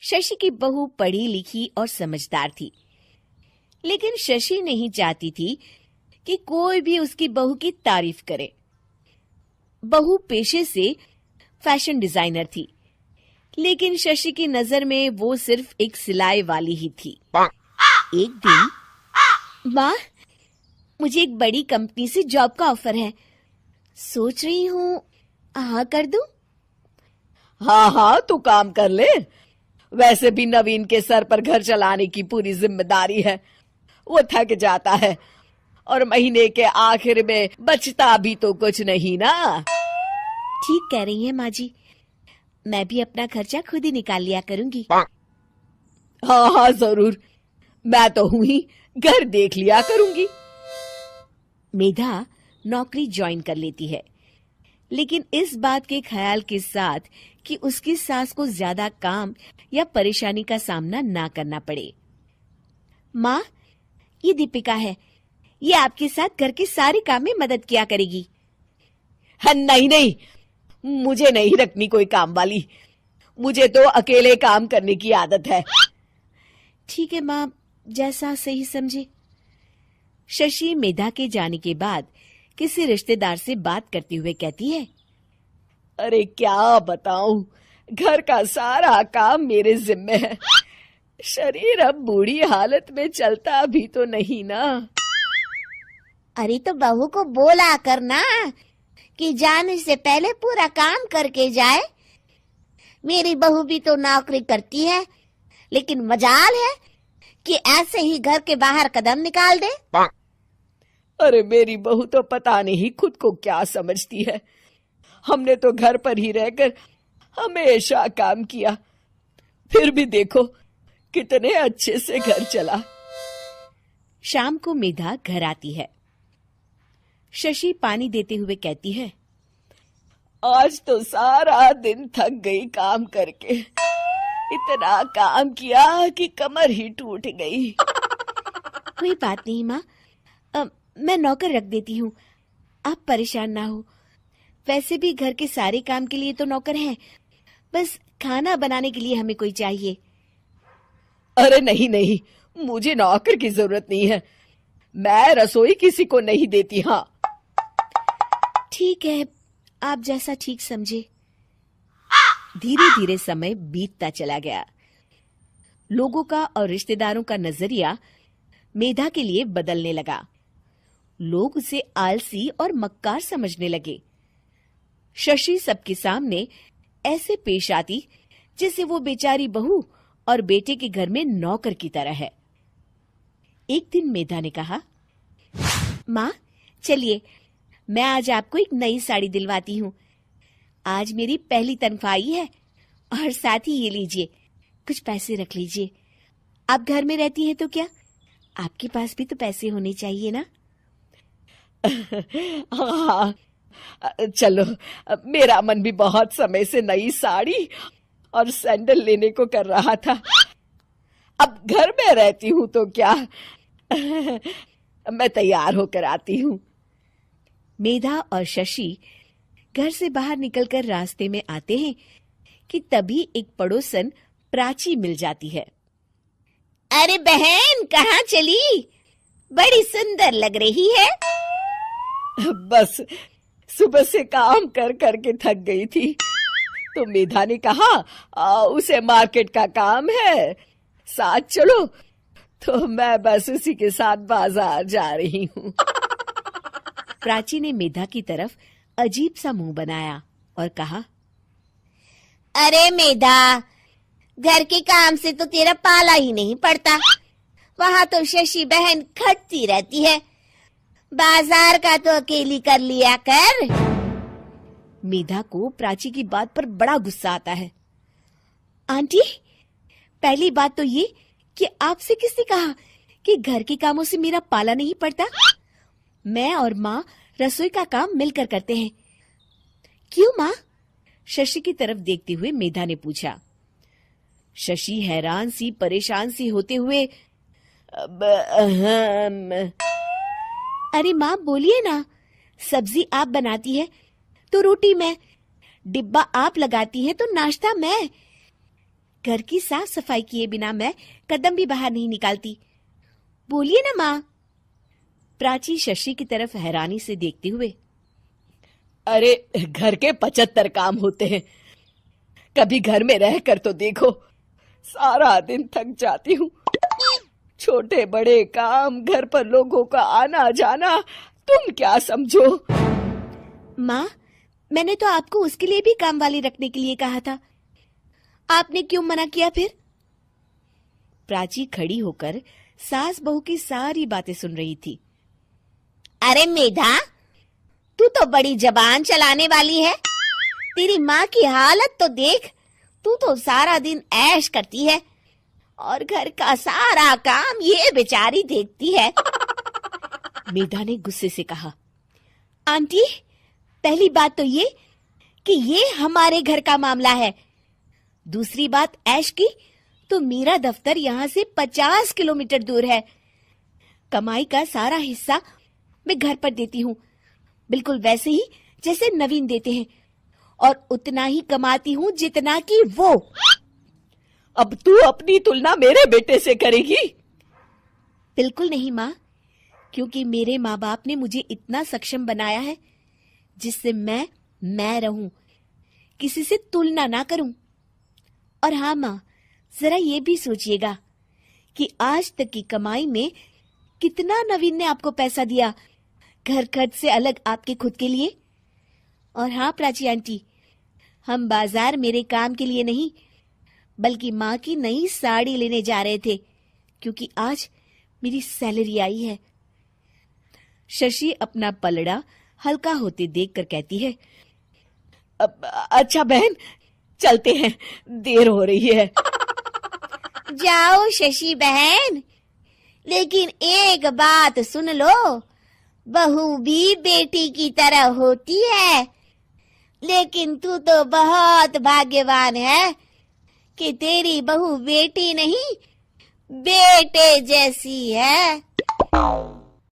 शशि की बहू पढ़ी लिखी और समझदार थी, लेकिन शशि नहीं चाहती थी कि कोई भी उसकी बहू की तारीफ करे। बहू पेशे से फैशन डिजाइनर थी, लेकिन शशि की नजर में वो सिर्फ एक सिलाई वाली ही थी। एक दिन, माँ, मुझे एक बड़ी कंपनी से जॉब का ऑफर है, सोच रही हूँ हाँ कर दूं? हाँ हाँ, तू काम कर ले। वैसे भी नवीन के सर पर घर चलाने की पूरी जिम्मेदारी है। वो थक जाता है और महीने के आखिर में बचता भी तो कुछ नहीं ना। ठीक कह रही हैं माँ जी, मैं भी अपना खर्चा खुद ही निकाल लिया करूंगी। हाँ हाँ जरूर, मैं तो हूं ही, घर देख लिया करूंगी। मेधा नौकरी ज्वाइन कर लेती है, लेकिन इस बात के ख्याल के साथ कि उसकी सास को ज्यादा काम या परेशानी का सामना ना करना पड़े। माँ, ये दीपिका है, ये आपके साथ घर के सारे काम में मदद किया करेगी। हाँ, नहीं नहीं, मुझे नहीं रखनी कोई काम वाली, मुझे तो अकेले काम करने की आदत है। ठीक है माँ, जैसा सही समझे। शशि मेधा के जाने के बाद किसी रिश्तेदार से बात करते हुए कहती है, अरे क्या बताऊं, घर का सारा काम मेरे जिम्मे है। शरीर अब बूढ़ी हालत में चलता भी तो नहीं ना। अरे तो बहू को बोला करना कि जाने से पहले पूरा काम करके जाए। मेरी बहू भी तो नौकरी करती है, लेकिन मजाल है कि ऐसे ही घर के बाहर कदम निकाल दे। अरे मेरी बहू तो पता नहीं खुद को क्या समझती है। हमने तो घर पर ही रहकर हमेशा काम किया, फिर भी देखो कितने अच्छे से घर चला। शाम को मेधा घर आती है। शशि पानी देते हुए कहती है, आज तो सारा दिन थक गई काम करके, इतना काम किया कि कमर ही टूट गई। कोई बात नहीं माँ, मैं नौकर रख देती हूँ, आप परेशान ना हो। वैसे भी घर के सारे काम के लिए तो नौकर हैं, बस खाना बनाने के लिए हमें कोई चाहिए। अरे नहीं नहीं, मुझे नौकर की जरूरत नहीं है, मैं रसोई किसी को नहीं देती। हाँ ठीक है, आप जैसा ठीक समझे। धीरे धीरे समय बीतता चला गया। लोगों का और रिश्तेदारों का नजरिया मेधा के लिए बदलने लगा। लोग उसे आलसी और मक्कार समझने लगे। शशि सबके सामने ऐसे पेश आती जैसे वो बेचारी बहू और बेटे के घर में नौकर की तरह है। एक दिन मेधा ने कहा, माँ चलिए, मैं आज आपको एक नई साड़ी दिलवाती हूँ। आज मेरी पहली तनख्वाह आई है, और साथ ही ये लीजिए, कुछ पैसे रख लीजिए। आप घर में रहती हैं तो क्या, आपके पास भी तो पैसे होने चाहिए ना। हाँ, चलो, मेरा मन भी बहुत समय से नई साड़ी और सैंडल लेने को कर रहा था। अब घर में रहती हूँ तो क्या, मैं तैयार होकर आती हूँ। मेधा और शशि घर से बाहर निकलकर रास्ते में आते हैं कि तभी एक पड़ोसन प्राची मिल जाती है। अरे बहन, कहाँ चली? बड़ी सुंदर लग रही है। बस सुबह से काम कर करके थक गई थी, तो मेधा ने कहा उसे मार्केट का काम है, साथ चलो। तो मैं बस उसी के साथ बाजार जा रही हूँ। प्राची ने मेधा की तरफ अजीब सा मुंह बनाया और कहा, अरे मेधा, घर के काम से तो तेरा पाला ही नहीं पड़ता। वहाँ तो शशि बहन खटती रहती है, बाजार का तो अकेली कर लिया कर। मेधा को प्राची की बात पर बड़ा गुस्सा आता है। आंटी, पहली बात तो ये कि आपसे किसने कहा कि घर के कामों से मेरा पाला नहीं पड़ता? मैं और माँ रसोई का काम मिलकर करते हैं। क्यों माँ? शशि की तरफ देखते हुए मेधा ने पूछा। शशि हैरान सी परेशान सी होते हुए, अरे माँ बोलिए ना, सब्जी आप बनाती है तो रोटी मैं, डिब्बा आप लगाती है तो नाश्ता मैं। घर की साफ सफाई किए बिना मैं कदम भी बाहर नहीं निकालती। बोलिए ना माँ। प्राची शशि की तरफ हैरानी से देखते हुए, अरे घर के 75 काम होते हैं, कभी घर में रह कर तो देखो, सारा दिन थक जाती हूँ। छोटे बड़े काम, घर पर लोगों का आना जाना, तुम क्या समझो। माँ, मैंने तो आपको उसके लिए भी काम वाली रखने के लिए कहा था, आपने क्यों मना किया फिर? प्राची खड़ी होकर सास बहू की सारी बातें सुन रही थी। अरे मेधा, तू तो बड़ी जबान चलाने वाली है। तेरी माँ की हालत तो देख, तू तो सारा दिन ऐश करती है और घर का सारा काम ये बेचारी देखती है। मेधा ने गुस्से से कहा, आंटी, पहली बात तो ये कि ये हमारे घर का मामला है। दूसरी बात ऐश की, तो मेरा दफ्तर यहाँ से 50 किलोमीटर दूर है। कमाई का सारा हिस्सा मैं घर पर देती हूँ, बिल्कुल वैसे ही जैसे नवीन देते हैं, और उतना ही कमाती हूँ जितना कि वो। अब तू अपनी तुलना मेरे बेटे से करेगी? बिल्कुल नहीं माँ, क्योंकि मेरे माँ बाप ने मुझे इतना सक्षम बनाया है जिससे मैं रहूं, किसी से तुलना ना करूं। और हाँ माँ, जरा ये भी सोचिएगा कि आज तक की कमाई में कितना नवीन ने आपको पैसा दिया, घर खर्च से अलग आपके खुद के लिए। और हाँ प्राची आंटी, हम बाजार मेरे काम के लिए नहीं, बल्कि माँ की नई साड़ी लेने जा रहे थे, क्योंकि आज मेरी सैलरी आई है। शशि अपना पलड़ा हल्का होते देखकर कहती है, अच्छा बहन, चलते हैं, देर हो रही है। जाओ शशि बहन, लेकिन एक बात सुन लो, बहू भी बेटी की तरह होती है। लेकिन तू तो बहुत भाग्यवान है कि तेरी बहू बेटी नहीं, बेटे जैसी है।